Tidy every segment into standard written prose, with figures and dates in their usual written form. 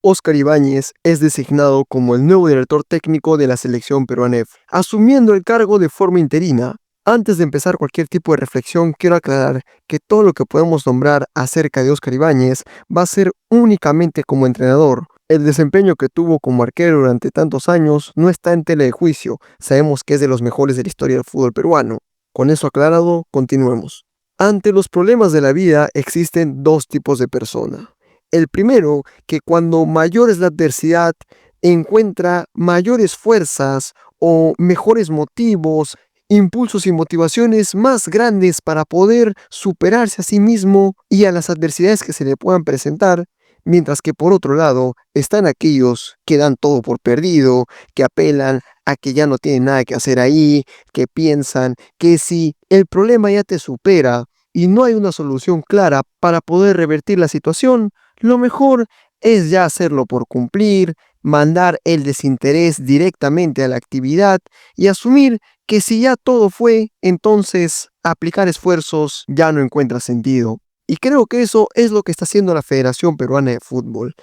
Óscar Ibáñez es designado como el nuevo director técnico de la selección peruana F, asumiendo el cargo de forma interina. Antes de empezar cualquier tipo de reflexión, quiero aclarar que todo lo que podemos nombrar acerca de Óscar Ibáñez va a ser únicamente como entrenador. El desempeño que tuvo como arquero durante tantos años no está en tela de juicio. Sabemos que es de los mejores de la historia del fútbol peruano. Con eso aclarado, continuemos. Ante los problemas de la vida existen dos tipos de persona. El primero, que cuando mayor es la adversidad, encuentra mayores fuerzas o mejores motivos, impulsos y motivaciones más grandes para poder superarse a sí mismo y a las adversidades que se le puedan presentar, mientras que por otro lado están aquellos que dan todo por perdido, que apelan a que ya no tienen nada que hacer ahí, que piensan que si el problema ya te supera y no hay una solución clara para poder revertir la situación, lo mejor es ya hacerlo por cumplir, mandar el desinterés directamente a la actividad y asumir que si ya todo fue, entonces aplicar esfuerzos ya no encuentra sentido. Y creo que eso es lo que está haciendo la Federación Peruana de Fútbol.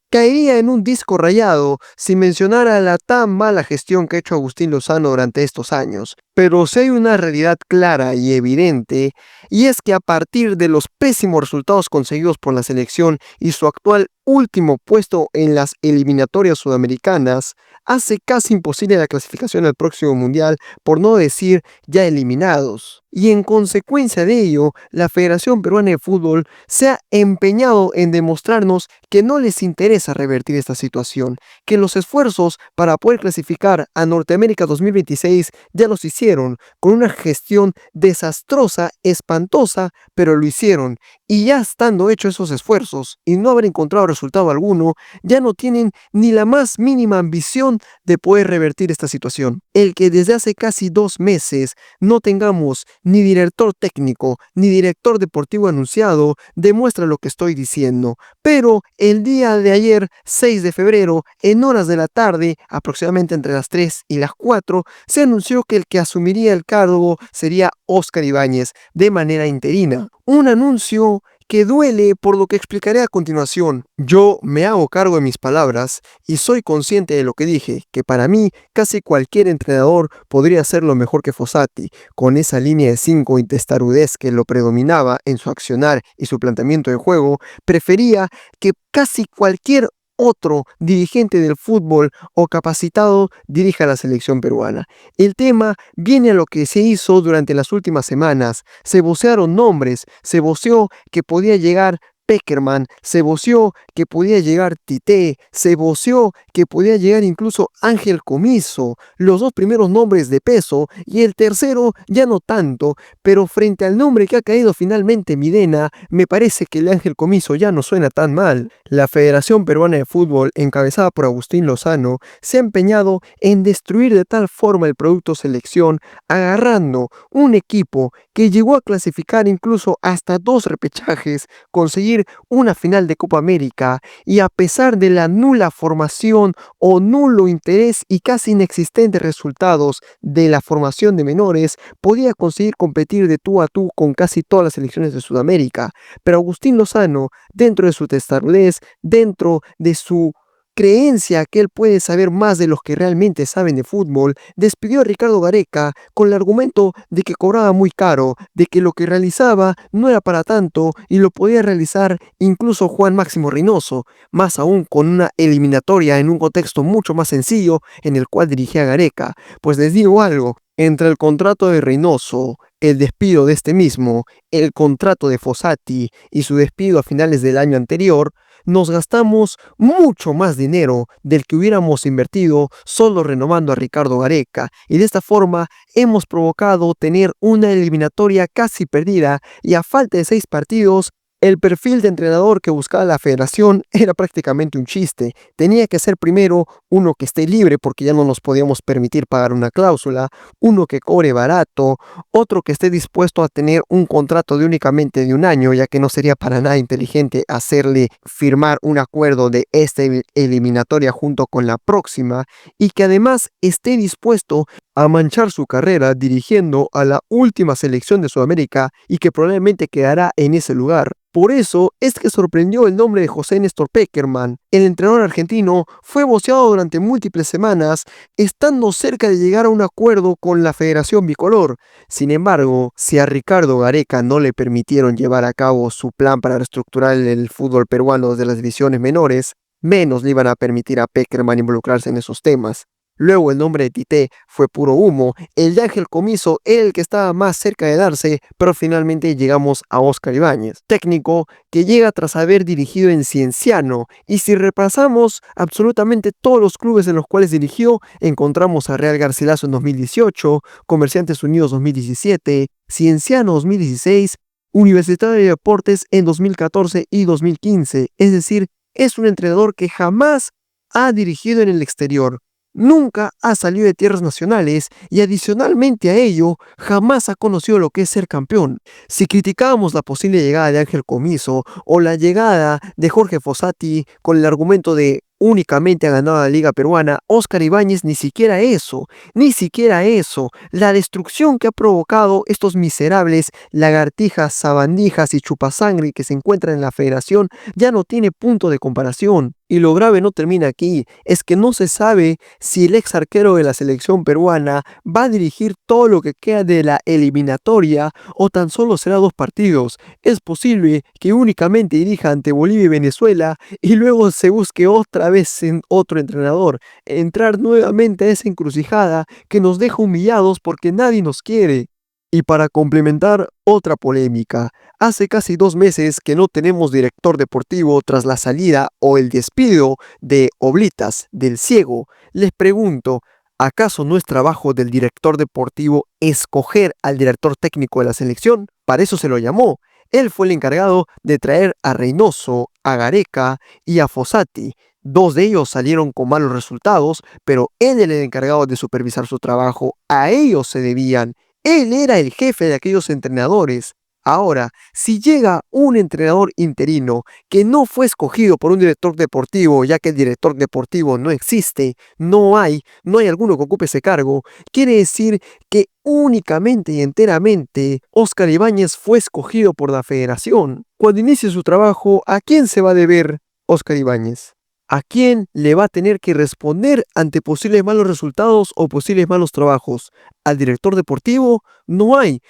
Caería en un disco rayado si mencionara la tan mala gestión que ha hecho Agustín Lozano durante estos años. Pero sí hay una realidad clara y evidente, y es que a partir de los pésimos resultados conseguidos por la selección y su actual último puesto en las eliminatorias sudamericanas, hace casi imposible la clasificación al próximo mundial, por no decir ya eliminados. Y en consecuencia de ello, la Federación Peruana de Fútbol se ha empeñado en demostrarnos que no les interesa revertir esta situación, que los esfuerzos para poder clasificar a Norteamérica 2026 ya los hicieron, con una gestión desastrosa, espantosa, pero lo hicieron. Y ya estando hechos esos esfuerzos y no haber encontrado resultado alguno, ya no tienen ni la más mínima ambición de poder revertir esta situación. El que desde hace casi 2 meses no tengamos ni director técnico ni director deportivo anunciado demuestra lo que estoy diciendo. Pero el día de ayer, 6 de febrero, en horas de la tarde, aproximadamente entre las 3 y las 4, se anunció que el que asumiría el cargo sería Óscar Ibáñez de manera interina. Un anuncio que duele por lo que explicaré a continuación. Yo me hago cargo de mis palabras y soy consciente de lo que dije, que para mí casi cualquier entrenador podría hacerlo mejor que Fossati, con esa línea de 5 y testarudez que lo predominaba en su accionar y su planteamiento de juego. Prefería que casi cualquier otro dirigente del fútbol o capacitado dirija la selección peruana. El tema viene a lo que se hizo durante las últimas semanas. Se vocearon nombres, se voceó que podía llegar Pekerman, se voceó que podía llegar Tite, se voceó que podía llegar incluso Ángel Comiso, los dos primeros nombres de peso y el tercero ya no tanto, pero frente al nombre que ha caído finalmente Midena, me parece que el Ángel Comiso ya no suena tan mal. La Federación Peruana de Fútbol, encabezada por Agustín Lozano, se ha empeñado en destruir de tal forma el producto selección, agarrando un equipo que llegó a clasificar incluso hasta 2 repechajes, conseguir una final de Copa América y a pesar de la nula formación o nulo interés y casi inexistentes resultados de la formación de menores, podía conseguir competir de tú a tú con casi todas las selecciones de Sudamérica. Pero Agustín Lozano, dentro de su testarudez, dentro de su creencia que él puede saber más de los que realmente saben de fútbol, despidió a Ricardo Gareca con el argumento de que cobraba muy caro, de que lo que realizaba no era para tanto y lo podía realizar incluso Juan Máximo Reynoso, más aún con una eliminatoria en un contexto mucho más sencillo en el cual dirigía a Gareca. Pues les digo algo, entre el contrato de Reynoso, el despido de este mismo, el contrato de Fossati y su despido a finales del año anterior, nos gastamos mucho más dinero del que hubiéramos invertido solo renovando a Ricardo Gareca y de esta forma hemos provocado tener una eliminatoria casi perdida y a falta de 6 partidos, el perfil de entrenador que buscaba la federación era prácticamente un chiste. Tenía que ser primero uno que esté libre porque ya no nos podíamos permitir pagar una cláusula, uno que cobre barato, otro que esté dispuesto a tener un contrato de únicamente de 1 año, ya que no sería para nada inteligente hacerle firmar un acuerdo de esta eliminatoria junto con la próxima, y que además esté dispuesto a manchar su carrera dirigiendo a la última selección de Sudamérica y que probablemente quedará en ese lugar. Por eso es que sorprendió el nombre de José Néstor Pekerman. El entrenador argentino fue voceado durante múltiples semanas, estando cerca de llegar a un acuerdo con la Federación Bicolor. Sin embargo, si a Ricardo Gareca no le permitieron llevar a cabo su plan para reestructurar el fútbol peruano desde las divisiones menores, menos le iban a permitir a Pekerman involucrarse en esos temas. Luego el nombre de Tite fue puro humo, el de Ángel Comiso era el que estaba más cerca de darse, pero finalmente llegamos a Óscar Ibáñez, técnico que llega tras haber dirigido en Cienciano, y si repasamos absolutamente todos los clubes en los cuales dirigió, encontramos a Real Garcilaso en 2018, Comerciantes Unidos 2017, Cienciano 2016, Universitario de Deportes en 2014 y 2015, es decir, es un entrenador que jamás ha dirigido en el exterior. Nunca ha salido de tierras nacionales y adicionalmente a ello, jamás ha conocido lo que es ser campeón. Si criticábamos la posible llegada de Ángel Comiso o la llegada de Jorge Fossati con el argumento de únicamente ha ganado la Liga Peruana, Óscar Ibáñez ni siquiera eso. La destrucción que ha provocado estos miserables lagartijas, sabandijas y chupasangre que se encuentran en la federación ya no tiene punto de comparación. Y lo grave no termina aquí, es que no se sabe si el ex arquero de la selección peruana va a dirigir todo lo que queda de la eliminatoria o tan solo será 2 partidos. Es posible que únicamente dirija ante Bolivia y Venezuela y luego se busque otra vez en otro entrenador, entrar nuevamente a esa encrucijada que nos deja humillados porque nadie nos quiere. Y para complementar, otra polémica. Hace casi 2 meses que no tenemos director deportivo tras la salida o el despido de Oblitas, del Ciego. Les pregunto, ¿acaso no es trabajo del director deportivo escoger al director técnico de la selección? Para eso se lo llamó. Él fue el encargado de traer a Reynoso, a Gareca y a Fossati. 2 de ellos salieron con malos resultados, pero él era el encargado de supervisar su trabajo. A ellos se debían. Él era el jefe de aquellos entrenadores. Ahora, si llega un entrenador interino que no fue escogido por un director deportivo, ya que el director deportivo no existe, no hay alguno que ocupe ese cargo, quiere decir que únicamente y enteramente Óscar Ibáñez fue escogido por la federación. Cuando inicie su trabajo, ¿a quién se va a deber Óscar Ibáñez? ¿A quién le va a tener que responder ante posibles malos resultados o posibles malos trabajos? ¿Al director deportivo? No hay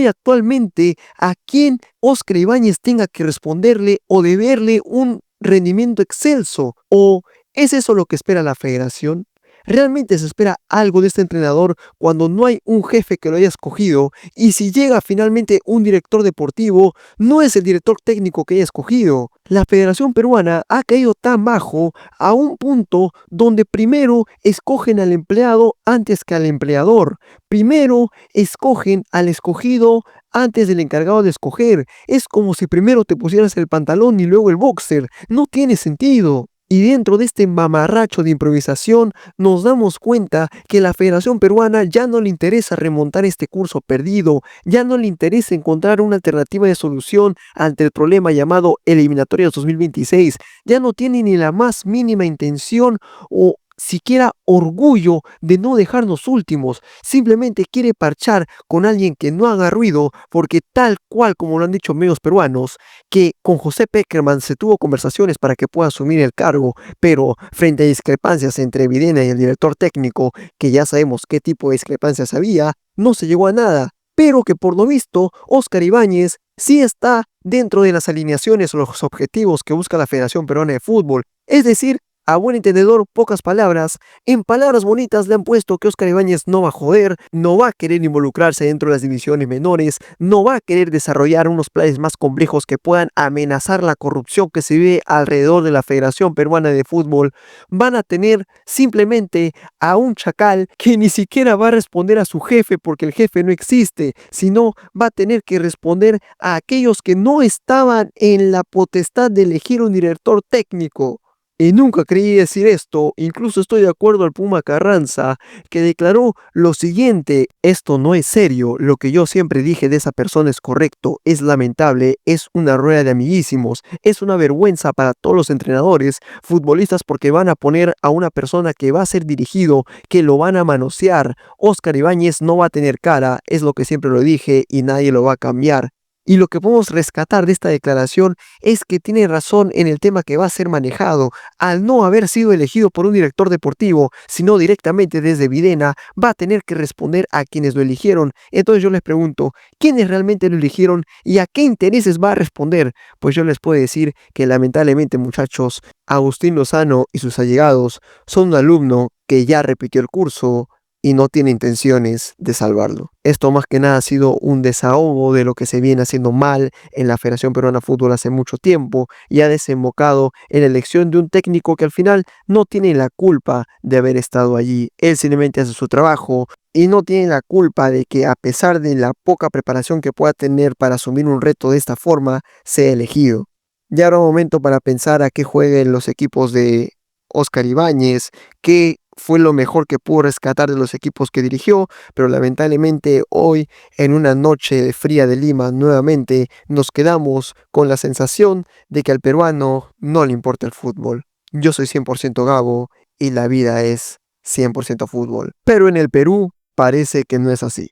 actualmente a quien Óscar Ibáñez tenga que responderle o deberle un rendimiento excelso. ¿O es eso lo que espera la federación? ¿Realmente se espera algo de este entrenador cuando no hay un jefe que lo haya escogido? Y si llega finalmente un director deportivo, no es el director técnico que haya escogido. La Federación Peruana ha caído tan bajo a un punto donde primero escogen al empleado antes que al empleador. Primero escogen al escogido antes del encargado de escoger. Es como si primero te pusieras el pantalón y luego el boxer. No tiene sentido. Y dentro de este mamarracho de improvisación nos damos cuenta que la Federación Peruana ya no le interesa remontar este curso perdido, ya no le interesa encontrar una alternativa de solución ante el problema llamado Eliminatorias 2026, ya no tiene ni la más mínima intención o siquiera orgullo de no dejarnos últimos, simplemente quiere parchar con alguien que no haga ruido, porque tal cual como lo han dicho medios peruanos, que con José Pekerman se tuvo conversaciones para que pueda asumir el cargo, pero frente a discrepancias entre Videna y el director técnico, que ya sabemos qué tipo de discrepancias había, no se llegó a nada, pero que por lo visto Óscar Ibáñez sí está dentro de las alineaciones o los objetivos que busca la Federación Peruana de Fútbol, es decir, a buen entendedor, pocas palabras. En palabras bonitas le han puesto que Óscar Ibáñez no va a joder, no va a querer involucrarse dentro de las divisiones menores, no va a querer desarrollar unos planes más complejos que puedan amenazar la corrupción que se vive alrededor de la Federación Peruana de Fútbol. Van a tener simplemente a un chacal que ni siquiera va a responder a su jefe porque el jefe no existe, sino va a tener que responder a aquellos que no estaban en la potestad de elegir un director técnico. Y nunca creí decir esto, incluso estoy de acuerdo al Puma Carranza, que declaró lo siguiente: esto no es serio, lo que yo siempre dije de esa persona es correcto, es lamentable, es una rueda de amiguísimos, es una vergüenza para todos los entrenadores, futbolistas, porque van a poner a una persona que va a ser dirigido, que lo van a manosear. Óscar Ibáñez no va a tener cara, es lo que siempre lo dije y nadie lo va a cambiar. Y lo que podemos rescatar de esta declaración es que tiene razón en el tema que va a ser manejado. Al no haber sido elegido por un director deportivo, sino directamente desde Videna, va a tener que responder a quienes lo eligieron. Entonces yo les pregunto, ¿quiénes realmente lo eligieron y a qué intereses va a responder? Pues yo les puedo decir que lamentablemente, muchachos, Agustín Lozano y sus allegados son un alumno que ya repitió el curso y no tiene intenciones de salvarlo. Esto más que nada ha sido un desahogo de lo que se viene haciendo mal en la Federación Peruana de Fútbol hace mucho tiempo y ha desembocado en la elección de un técnico que al final no tiene la culpa de haber estado allí. Él simplemente hace su trabajo y no tiene la culpa de que, a pesar de la poca preparación que pueda tener para asumir un reto de esta forma, sea elegido. Ya habrá un momento para pensar a qué jueguen los equipos de Óscar Ibáñez, qué fue lo mejor que pudo rescatar de los equipos que dirigió, pero lamentablemente hoy, en una noche fría de Lima, nuevamente nos quedamos con la sensación de que al peruano no le importa el fútbol. Yo soy 100% Gabo y la vida es 100% fútbol. Pero en el Perú parece que no es así.